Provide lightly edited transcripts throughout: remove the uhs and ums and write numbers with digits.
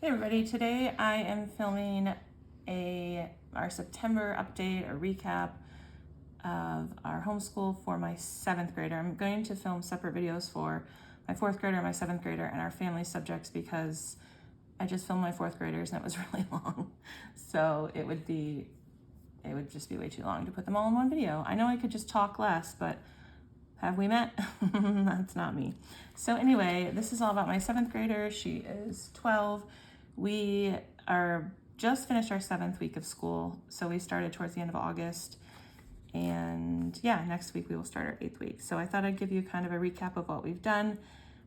Hey everybody, today I am filming our September update or recap of our homeschool for my 7th grader. I'm going to film separate videos for my 4th grader, my 7th grader, and our family subjects because I just filmed my 4th graders and it was really long. So it would just be way too long to put them all in one video. I know I could just talk less, but have we met? That's not me. So anyway, this is all about my 7th grader. She is 12. We are just finished our 7th week of school. So we started towards the end of August. And yeah, next week we will start our 8th week. So I thought I'd give you kind of a recap of what we've done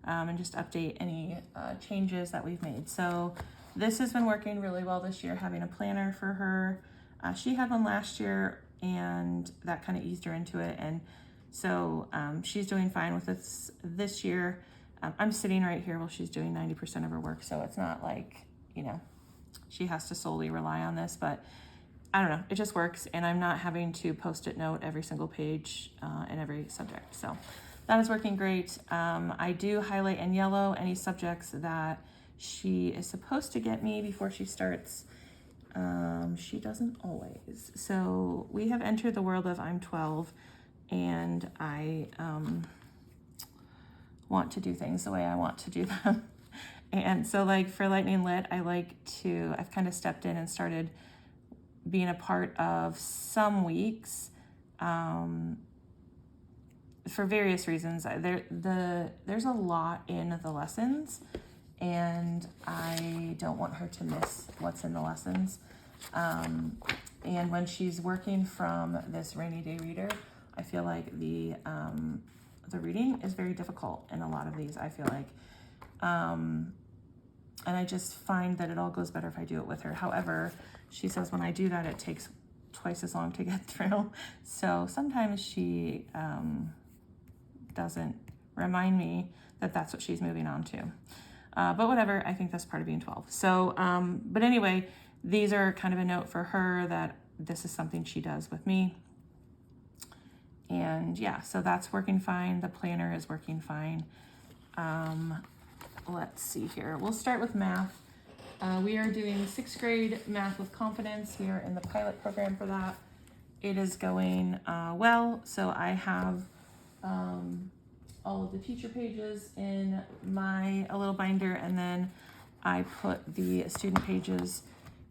and just update any changes that we've made. So this has been working really well this year, having a planner for her. She had one last year and that kind of eased her into it. And so she's doing fine with this year. I'm sitting right here while she's doing 90% of her work. So it's not like, she has to solely rely on this, but I don't know, it just works. And I'm not having to post-it note every single page in every subject. So that is working great. I do highlight in yellow any subjects that she is supposed to get me before she starts. She doesn't always. So we have entered the world of I'm 12 and I want to do things the way I want to do them. And so like for Lightning Lit, I've kind of stepped in and started being a part of some weeks for various reasons. There's a lot in the lessons and I don't want her to miss what's in the lessons. And when she's working from this rainy day reader, I feel like the reading is very difficult in a lot of these, I feel like. And I just find that it all goes better if I do it with her. However, she says when I do that, it takes twice as long to get through. So sometimes she doesn't remind me that that's what she's moving on to. But whatever, I think that's part of being 12. So, but anyway, these are kind of a note for her that this is something she does with me. And yeah, so that's working fine. The planner is working fine. Let's see here. We'll start with math. We are doing 6th grade math with confidence. We are in the pilot program for that. It is going well. So I have all of the teacher pages in a little binder, and then I put the student pages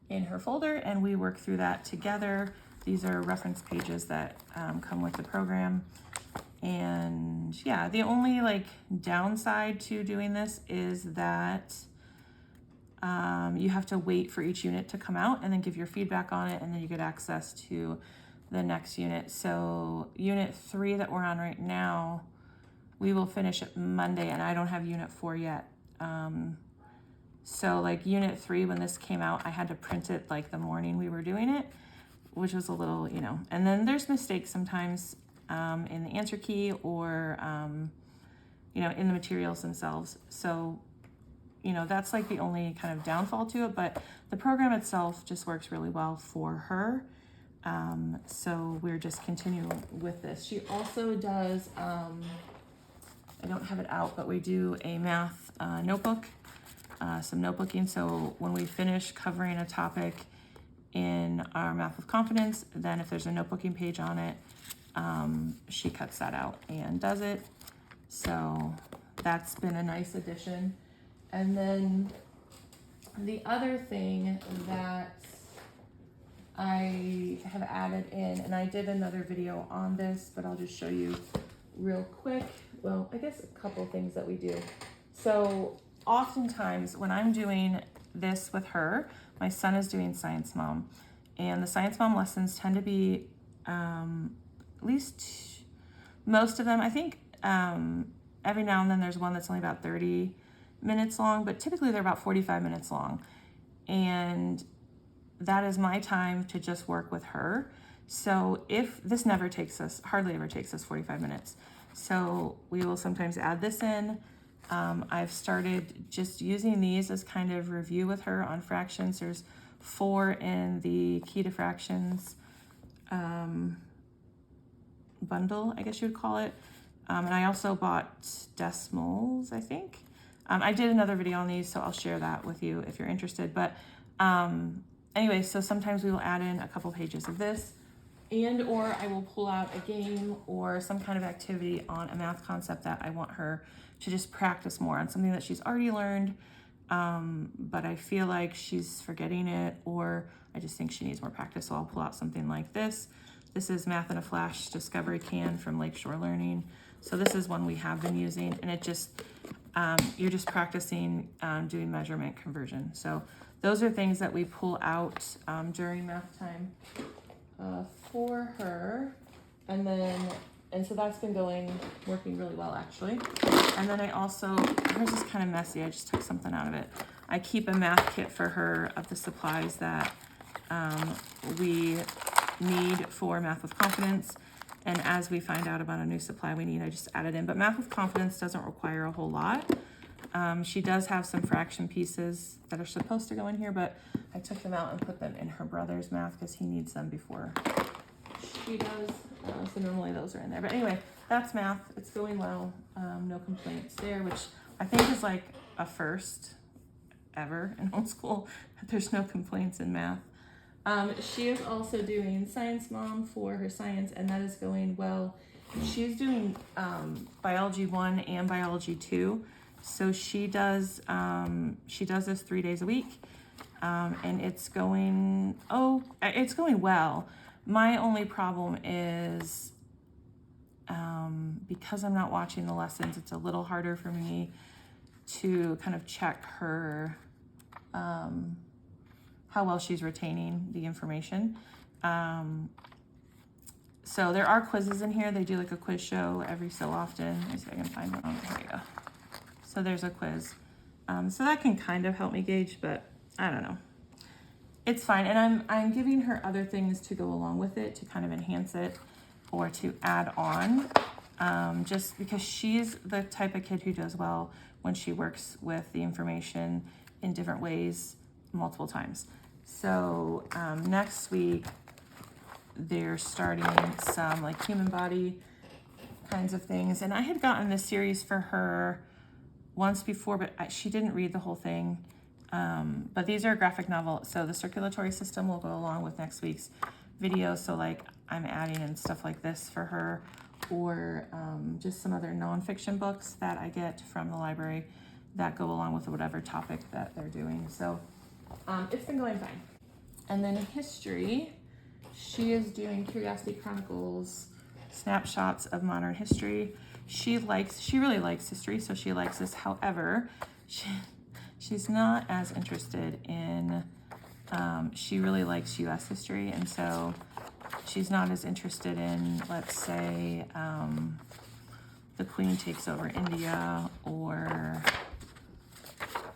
in her folder and we work through that together. These are reference pages that come with the program. And yeah, the only downside to doing this is that you have to wait for each unit to come out and then give your feedback on it, and then you get access to the next unit. So unit 3 that we're on right now, we will finish it Monday, and I don't have unit 4 yet. So unit 3, when this came out, I had to print it the morning we were doing it, which was a little, and then there's mistakes sometimes in the answer key or, in the materials themselves. So, that's the only kind of downfall to it, but the program itself just works really well for her. So we're just continuing with this. She also does, I don't have it out, but we do a math notebook, some notebooking. So when we finish covering a topic in our math with confidence, then if there's a notebooking page on it, she cuts that out and does it. So that's been a nice addition. And then the other thing that I have added in, and I did another video on this, but I'll just show you real quick. Well, I guess a couple of things that we do. So oftentimes when I'm doing this with her, my son is doing Science Mom, and the Science Mom lessons tend to be at least most of them. I think every now and then there's one that's only about 30 minutes long, but typically they're about 45 minutes long. And that is my time to just work with her. So if this hardly ever takes us 45 minutes. So we will sometimes add this in. I've started just using these as kind of review with her on fractions. There's 4 in the Key to Fractions bundle, I guess you would call it. And I also bought decimals, I think. I did another video on these, so I'll share that with you if you're interested. But anyway, so sometimes we will add in a couple pages of this, and or I will pull out a game or some kind of activity on a math concept that I want her to just practice more on, something that she's already learned, but I feel like she's forgetting it, or I just think she needs more practice. So I'll pull out something like this. This is Math in a Flash Discovery Can from Lakeshore Learning. So this is one we have been using, and it just, you're just practicing doing measurement conversion. So those are things that we pull out during math time for her. And so that's been working really well, actually. And then I also, hers is kind of messy. I just took something out of it. I keep a math kit for her of the supplies that we need for Math with Confidence. And as we find out about a new supply we need, I just add it in. But Math with Confidence doesn't require a whole lot. She does have some fraction pieces that are supposed to go in here, but I took them out and put them in her brother's math because he needs them before she does. So normally those are in there. But anyway, that's math. It's going well. No complaints there, which I think is like a first ever in homeschool, that there's no complaints in math. She is also doing Science Mom for her science, and that is going well. She's doing Biology 1 and Biology 2. So she does this 3 days a week, and it's going well. My only problem is because I'm not watching the lessons, it's a little harder for me to kind of check her how well she's retaining the information. So there are quizzes in here. They do like a quiz show every so often. Let me see if I can find one. Oh, here we go. So there's a quiz. So that can kind of help me gauge, but I don't know. It's fine. And I'm giving her other things to go along with it to kind of enhance it or to add on, just because she's the type of kid who does well when she works with the information in different ways multiple times. So next week, they're starting some like human body kinds of things. And I had gotten this series for her once before, but she didn't read the whole thing. But these are a graphic novel. So the circulatory system will go along with next week's video. So like I'm adding in stuff like this for her, or just some other nonfiction books that I get from the library that go along with whatever topic that they're doing. So it's been going fine. And then history, she is doing Curiosity Chronicles, snapshots of modern history. She really likes history, so she likes this. However, she's not as interested in, she really likes US history, and so she's not as interested in, let's say, the Queen takes over India, or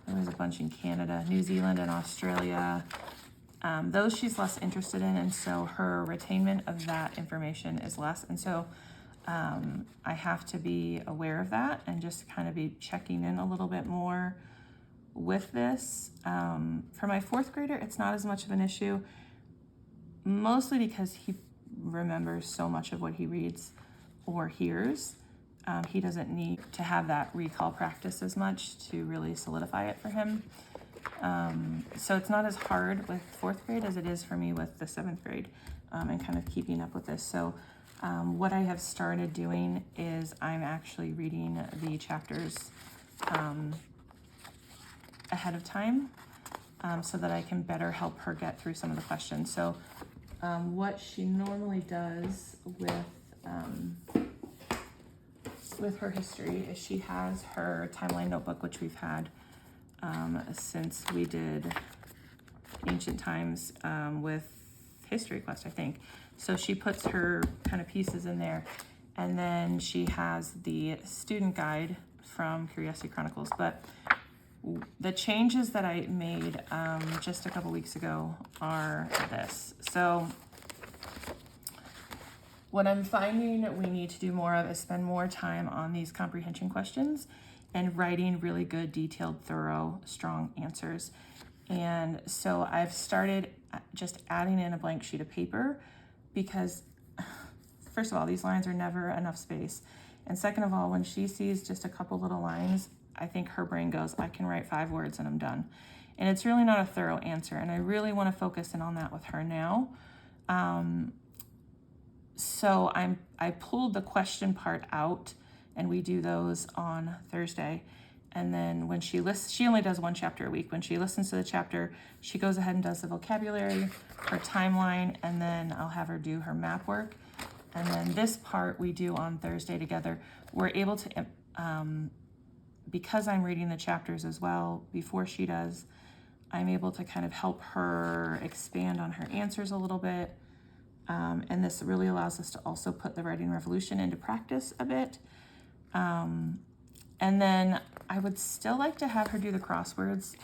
there was a bunch in Canada, New Zealand, and Australia. Those she's less interested in, and so her retainment of that information is less. And so I have to be aware of that and just kind of be checking in a little bit more with this. For my fourth grader, it's not as much of an issue, mostly because he remembers so much of what he reads or hears. He doesn't need to have that recall practice as much to really solidify it for him. So it's not as hard with fourth grade as it is for me with the seventh grade, and kind of keeping up with this. So what I have started doing is I'm actually reading the chapters ahead of time, so that I can better help her get through some of the questions. So what she normally does with her history is she has her timeline notebook, which we've had since we did ancient times with History Quest, I think. So she puts her kind of pieces in there, and then she has the student guide from Curiosity Chronicles. But the changes that I made just a couple weeks ago are this. So what I'm finding we need to do more of is spend more time on these comprehension questions and writing really good, detailed, thorough, strong answers. And so I've started just adding in a blank sheet of paper because, first of all, these lines are never enough space. And second of all, when she sees just a couple little lines, I think her brain goes, I can write 5 words and I'm done. And it's really not a thorough answer. And I really want to focus in on that with her now. So I pulled the question part out, and we do those on Thursday. And then when she listens, she only does 1 chapter a week. When she listens to the chapter, she goes ahead and does the vocabulary, her timeline, and then I'll have her do her map work. And then this part we do on Thursday together. We're able to, because I'm reading the chapters as well before she does, I'm able to kind of help her expand on her answers a little bit. And this really allows us to also put the writing revolution into practice a bit. And then I would still like to have her do the crosswords,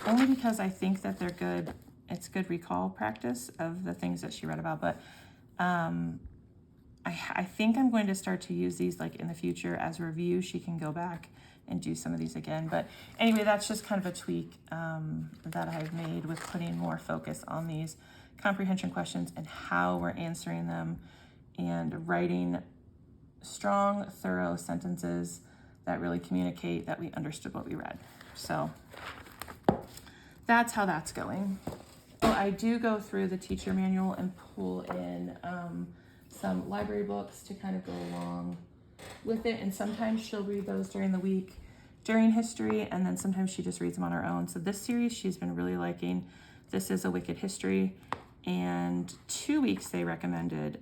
only because I think that they're good. It's good recall practice of the things that she read about. But I think I'm going to start to use these like in the future as review. She can go back and do some of these again. But anyway, that's just kind of a tweak that I've made with putting more focus on these comprehension questions and how we're answering them, and writing strong, thorough sentences that really communicate that we understood what we read. So that's how that's going. So I do go through the teacher manual and pull in some library books to kind of go along with it. And sometimes she'll read those during the week during history, and then sometimes she just reads them on her own. So this series she's been really liking. This is A Wicked History. And 2 weeks they recommended,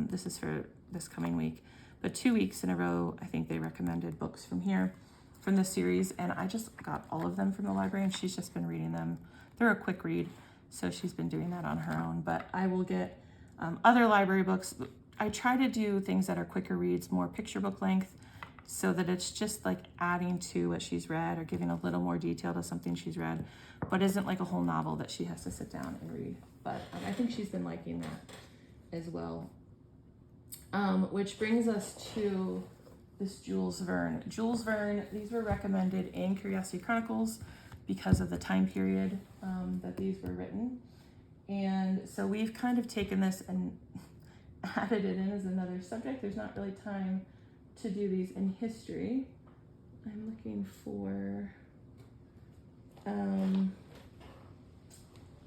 this is for this coming week, but 2 weeks in a row, I think they recommended books from here, from this series. And I just got all of them from the library, and she's just been reading them. They're a quick read, so she's been doing that on her own. But I will get other library books. I try to do things that are quicker reads, more picture book length, so that it's just like adding to what she's read or giving a little more detail to something she's read, but isn't like a whole novel that she has to sit down and read. But I think she's been liking that as well. Which brings us to this Jules Verne. Jules Verne, these were recommended in Curiosity Chronicles because of the time period that these were written. And so we've kind of taken this and added it in as another subject. There's not really time to do these in history. I'm looking for,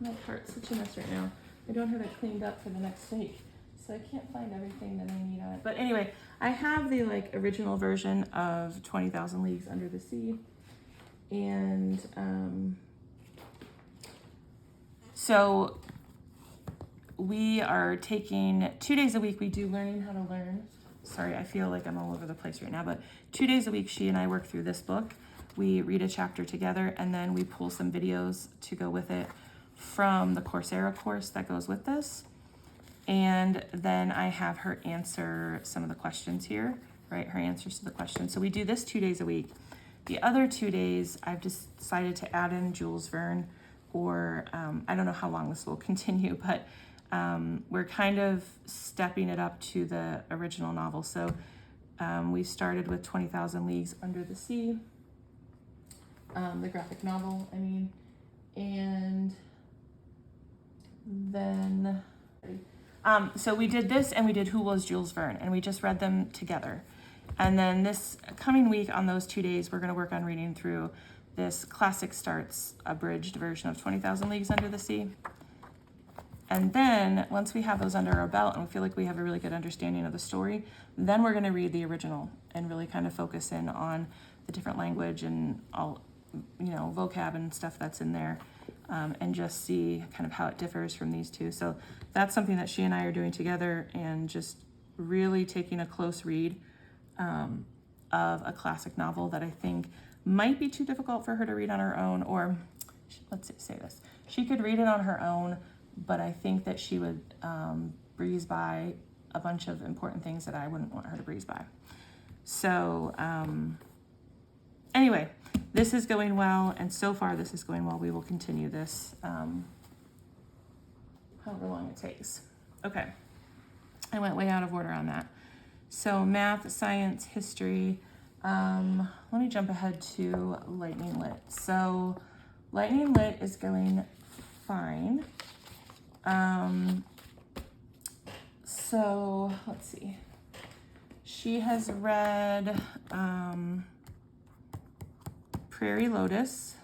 my part's such a mess right now. I don't have it cleaned up for the next week, so I can't find everything that I need on it. But anyway, I have the like original version of 20,000 Leagues Under the Sea. And so we are taking 2 days a week. We do Learning How to Learn. Sorry, I feel like I'm all over the place right now, but 2 days a week, she and I work through this book. We read a chapter together, and then we pull some videos to go with it from the Coursera course that goes with this. And then I have her answer some of the questions here, right? Her answers to the questions. So we do this 2 days a week. The other 2 days, I've just decided to add in Jules Verne, or I don't know how long this will continue, but we're kind of stepping it up to the original novel. So we started with 20,000 Leagues Under the Sea, the graphic novel, I mean, and then, so we did this, and we did Who Was Jules Verne, and we just read them together. And then this coming week on those 2 days, we're going to work on reading through this Classic Starts abridged version of 20,000 Leagues Under the Sea. And then once we have those under our belt and we feel like we have a really good understanding of the story, then we're going to read the original and really kind of focus in on the different language and all, vocab and stuff that's in there, and just see kind of how it differs from these two. So that's something that she and I are doing together, and just really taking a close read of a classic novel that I think might be too difficult for her to read on her own, or let's say this, she could read it on her own, but I think that she would breeze by a bunch of important things that I wouldn't want her to breeze by. So anyway, this is going well, and so far this is going well. We will continue this however long it takes. Okay, I went way out of order on that. So math, science, history. Let me jump ahead to Lightning Lit. So Lightning Lit is going fine. So let's see. She has read Prairie Lotus.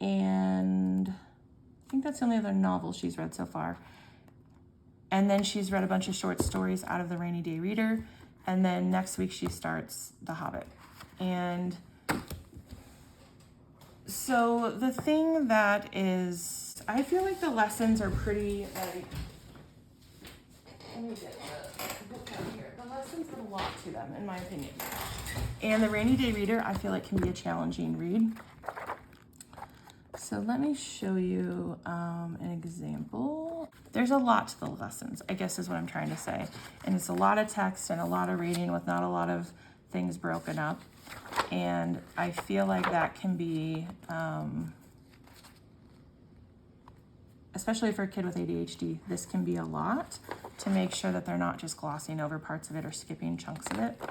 And I think that's the only other novel she's read so far. And then she's read a bunch of short stories out of the Rainy Day Reader. And then next week she starts The Hobbit. And so the thing that is, I feel like the lessons are pretty, like, let me get the book out here. The lessons have a lot to them, in my opinion. And the Rainy Day Reader, I feel like, can be a challenging read. So let me show you an example. There's a lot to the lessons, I guess is what I'm trying to say. And it's a lot of text and a lot of reading with not a lot of things broken up. And I feel like that can be, especially for a kid with ADHD, this can be a lot to make sure that they're not just glossing over parts of it or skipping chunks of it.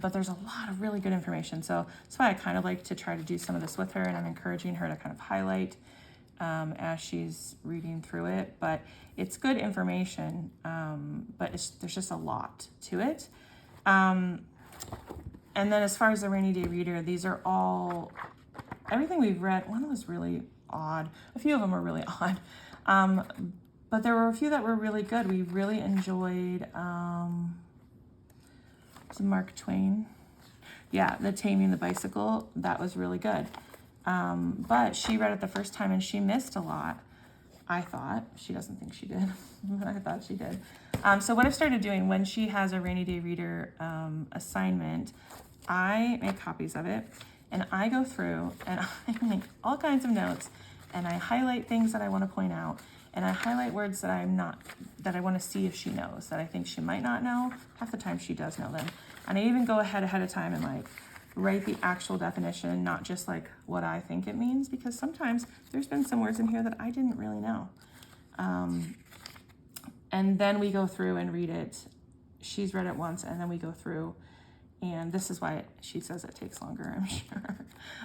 But there's a lot of really good information. So that's why I kind of like to try to do some of this with her, and I'm encouraging her to kind of highlight as she's reading through it. But it's good information, but there's just a lot to it. And then as far as the Rainy Day Reader, these are all, everything we've read, one was really odd. A few of them were really odd. But there were a few that were really good. We really enjoyed, Mark Twain. Yeah, The Taming the Bicycle, that was really good. But she read it the first time and she missed a lot. I thought. She doesn't think she did, but I thought she did. So what I've started doing when she has a Rainy Day Reader assignment, I make copies of it and I go through and I make all kinds of notes and I highlight things that I want to point out and I highlight words that that I want to see if she knows, that I think she might not know. Half the time she does know them. And I even go ahead of time and like write the actual definition, not just like what I think it means, because sometimes there's been some words in here that I didn't really know. And then we go through and read it. She's read it once and then we go through, and this is why she says it takes longer, I'm sure.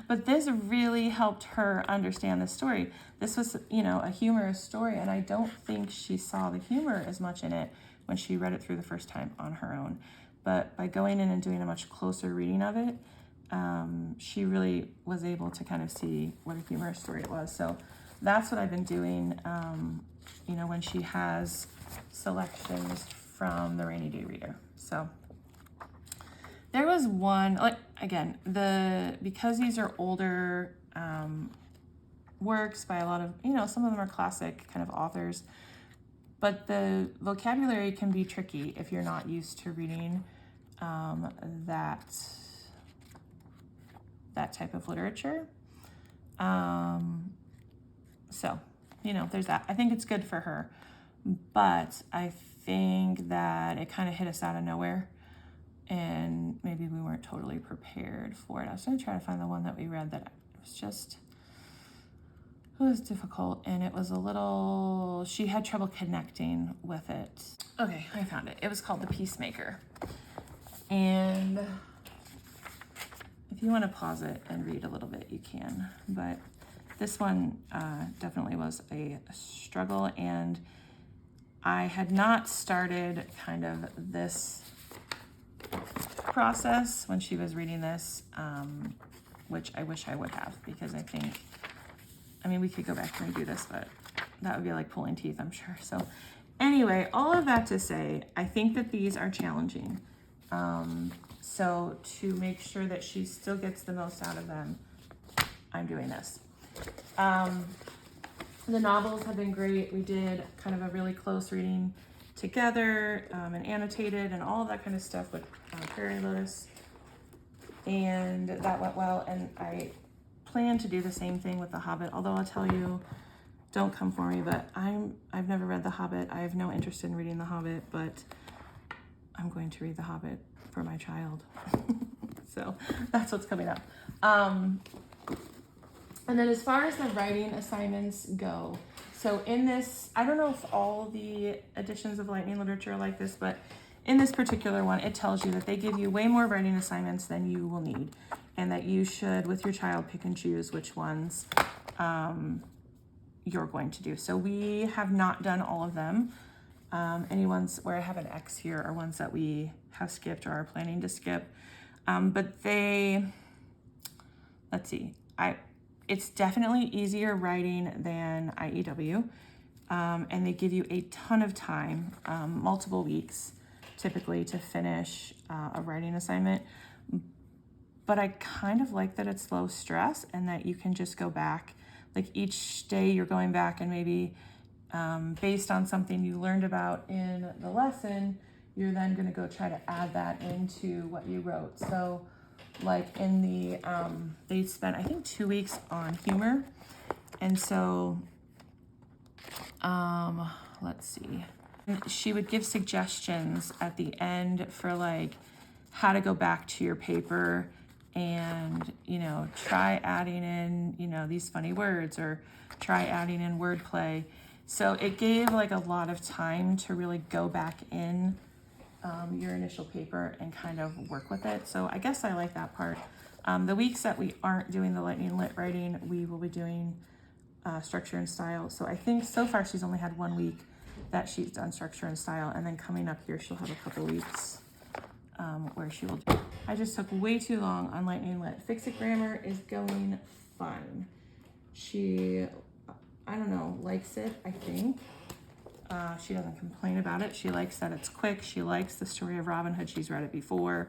But this really helped her understand the story. This was, a humorous story, and I don't think she saw the humor as much in it when she read it through the first time on her own. But by going in and doing a much closer reading of it, she really was able to kind of see what a humorous story it was. So that's what I've been doing, when she has selections from the Rainy Day Reader. So there was one, because these are older works by a lot of, some of them are classic kind of authors, but the vocabulary can be tricky if you're not used to reading that type of literature. So, there's that. I think it's good for her, but I think that it kind of hit us out of nowhere and maybe we weren't totally prepared for it. I was going to try to find the one that we read that it was difficult, and it was she had trouble connecting with it. Okay, I found it. It was called The Peacemaker. And if you want to pause it and read a little bit, you can. But this one definitely was a struggle, and I had not started kind of this process when she was reading this, which I wish I would have, because we could go back and do this, but that would be like pulling teeth, I'm sure. So anyway, all of that to say, I think that these are challenging. So to make sure that she still gets the most out of them, I'm doing this. The novels have been great. We did kind of a really close reading together, and annotated and all of that kind of stuff with Prairie Lotus, and that went well. And I plan to do the same thing with The Hobbit, although I'll tell you, don't come for me, but I've never read The Hobbit. I have no interest in reading The Hobbit, but I'm going to read The Hobbit for my child. So that's what's coming up. And then as far as the writing assignments go, so in this, I don't know if all the editions of Lightning Literature are like this, but in this particular one, it tells you that they give you way more writing assignments than you will need, and that you should, with your child, pick and choose which ones you're going to do. So we have not done all of them. Any ones where I have an X here are ones that we have skipped or are planning to skip. But let's see, it's definitely easier writing than IEW. And they give you a ton of time, multiple weeks typically, to finish a writing assignment. But I kind of like that it's low stress and that you can just go back. Like each day you're going back and maybe based on something you learned about in the lesson, you're then going to go try to add that into what you wrote. So like in the, they spent, I think, 2 weeks on humor. And so, let's see. She would give suggestions at the end for like how to go back to your paper and, you know, try adding in, you know, these funny words, or try adding in wordplay. So it gave like a lot of time to really go back in your initial paper and kind of work with it. So I guess I like that part. The weeks that we aren't doing the lightning lit writing, we will be doing structure and style. So I think so far she's only had 1 week that she's done structure and style, and then coming up here she'll have a couple weeks where she will do. I just took way too long on lightning lit. Fix It grammar is going fine. She, I don't know, likes it, I think. She doesn't complain about it. She likes that it's quick. She likes the story of Robin Hood. She's read it before,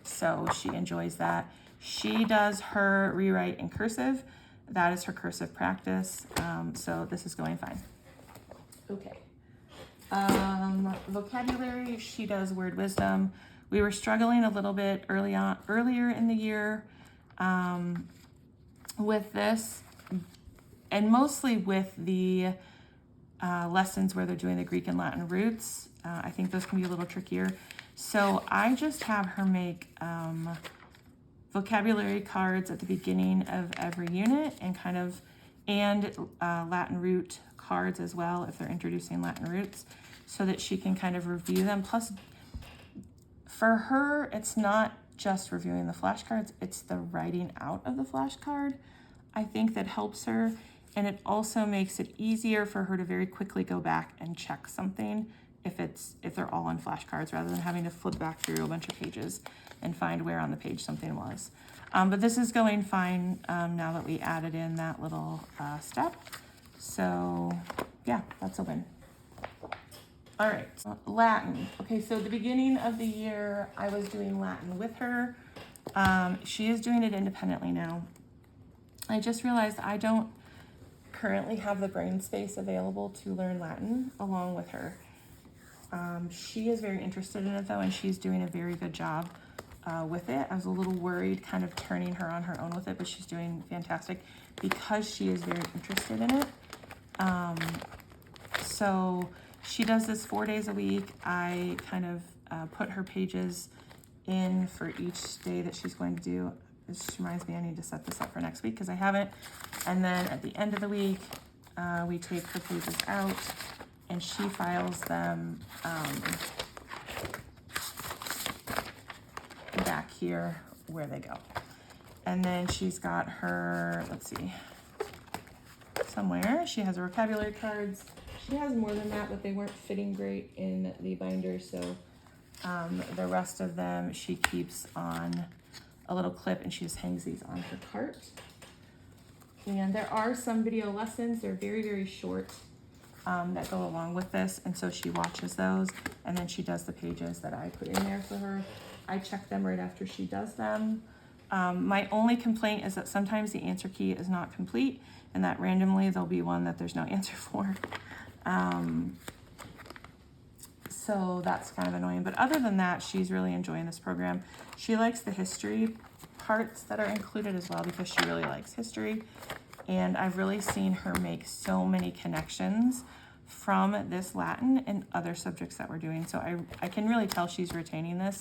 so she enjoys that. She does her rewrite in cursive. That is her cursive practice. So this is going fine. Okay. Vocabulary, she does word wisdom. We were struggling a little bit earlier in the year with this, and mostly with the lessons where they're doing the Greek and Latin roots. I think those can be a little trickier. So I just have her make vocabulary cards at the beginning of every unit, and Latin root cards as well if they're introducing Latin roots, so that she can kind of review them. Plus, for her, it's not just reviewing the flashcards, it's the writing out of the flashcard, I think, that helps her. And it also makes it easier for her to very quickly go back and check something if they're all on flashcards, rather than having to flip back through a bunch of pages and find where on the page something was. But this is going fine now that we added in that little step. So yeah, that's a win. All right, Latin. Okay, so at the beginning of the year, I was doing Latin with her. She is doing it independently now. I just realized I don't currently have the brain space available to learn Latin along with her. She is very interested in it though, and she's doing a very good job with it. I was a little worried kind of turning her on her own with it, but she's doing fantastic because she is very interested in it. So she does this 4 days a week. I kind of put her pages in for each day that she's going to do. This reminds me I need to set this up for next week because I haven't. And then at the end of the week, we take her pages out and she files them back here where they go. And then she's got her, let's see, somewhere, she has her vocabulary cards. She has more than that, but they weren't fitting great in the binder, so the rest of them she keeps on a little clip, and she just hangs these on her cart. And there are some video lessons, they're very, very short, that go along with this, and so she watches those, and then she does the pages that I put in there for her. I check them right after she does them. My only complaint is that sometimes the answer key is not complete, and that randomly there'll be one that there's no answer for. So that's kind of annoying, but other than that, she's really enjoying this program. She likes the history parts that are included as well because she really likes history, and I've really seen her make so many connections from this Latin and other subjects that we're doing. So I can really tell she's retaining this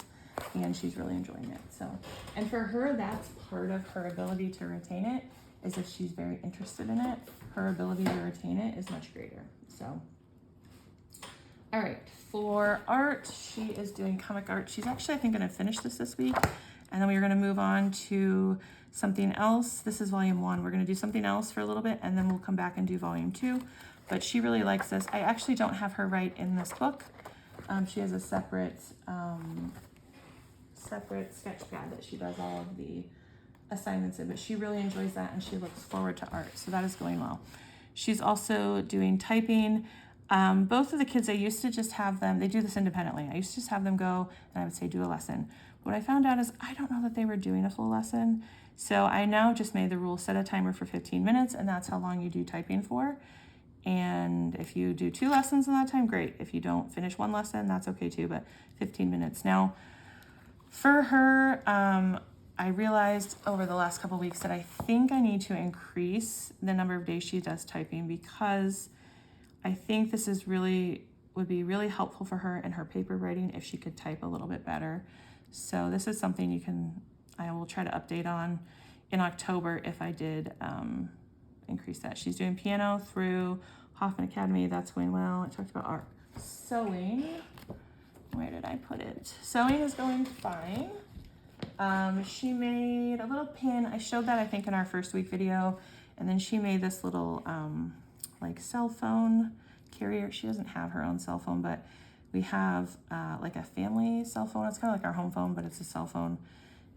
and she's really enjoying it. So, and for her, that's part of her ability to retain it, is if she's very interested in it, her ability to retain it is much greater. So, all right, for art, she is doing comic art. She's actually, I think, going to finish this week, and then we're going to move on to something else. This is volume 1. We're going to do something else for a little bit, and then we'll come back and do volume 2. But she really likes this. I actually don't have her write in this book. She has a separate separate sketch pad that she does all of the assignments in, but she really enjoys that and she looks forward to art, so that is going well. She's also doing typing. Both of the kids, I used to just have them, they do this independently. I used to just have them go and I would say do a lesson. What I found out is I don't know that they were doing a full lesson. So I now just made the rule, set a timer for 15 minutes and that's how long you do typing for. And if you do 2 lessons in that time, great. If you don't finish 1 lesson, that's okay too, but 15 minutes. Now, for her, I realized over the last couple of weeks that I think I need to increase the number of days she does typing, because I think this is would be really helpful for her in her paper writing if she could type a little bit better. So this is something I will try to update on in October if I did increase that. She's doing piano through Hoffman Academy. That's going well. I talked about art. Sewing. Where did I put it? Sewing is going fine. She made a little pin. I showed that, I think, in our first week video. And then she made this little like cell phone carrier. She doesn't have her own cell phone, but we have like a family cell phone. It's kind of like our home phone, but it's a cell phone.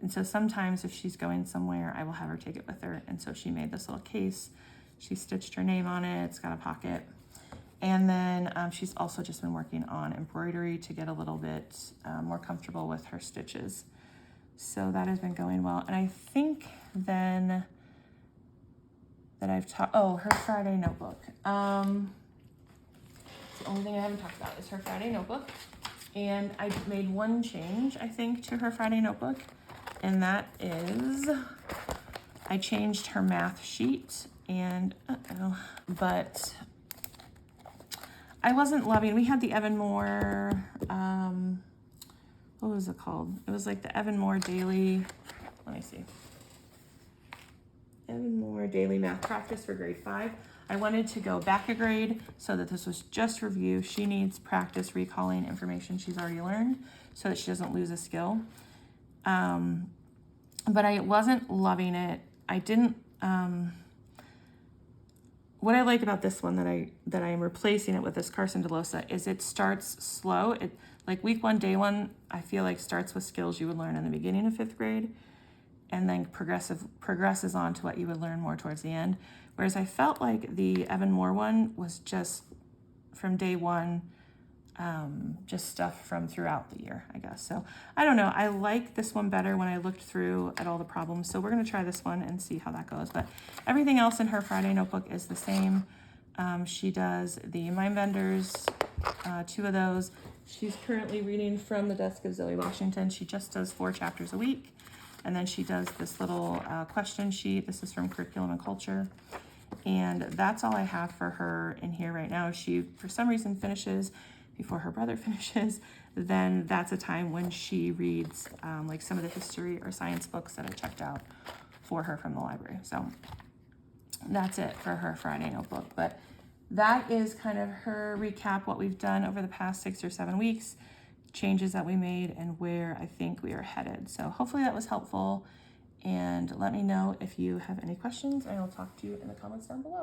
And so sometimes if she's going somewhere, I will have her take it with her. And so she made this little case. She stitched her name on it. It's got a pocket. And then she's also just been working on embroidery to get a little bit more comfortable with her stitches. So that has been going well. And I think then that I've taught, her Friday notebook. The only thing I haven't talked about is her Friday notebook. And I made one change, I think, to her Friday notebook. And that is, I changed her math sheet and, but I wasn't loving, we had the Evan Moore, what was it called? It was like the Evan Moore Daily, let me see. Evan Moore Daily Math Practice for grade 5. I wanted to go back a grade so that this was just review. She needs practice recalling information she's already learned so that she doesn't lose a skill. But I wasn't loving it. I didn't, what I like about this one that I am replacing it with this Carson DeLosa is it starts slow. It, like week 1, day 1, I feel like starts with skills you would learn in the beginning of 5th grade and then progresses on to what you would learn more towards the end. Whereas I felt like the Evan Moore one was just from day 1, just stuff from throughout the year, I guess. So I don't know. I like this one better when I looked through at all the problems. So we're going to try this one and see how that goes. But everything else in her Friday notebook is the same. She does the Mind Benders, 2 of those. She's currently reading from the desk of Zoe Washington. She just does 4 chapters a week. And then she does this little question sheet. This is from Curriculum and Culture. And that's all I have for her in here right now. She, for some reason, finishes before her brother finishes. Then that's a time when she reads like some of the history or science books that I checked out for her from the library. So that's it for her Friday notebook. But that is kind of her recap, what we've done over the past 6 or 7 weeks, changes that we made, and where I think we are headed. So hopefully that was helpful. And let me know if you have any questions, and I'll talk to you in the comments down below.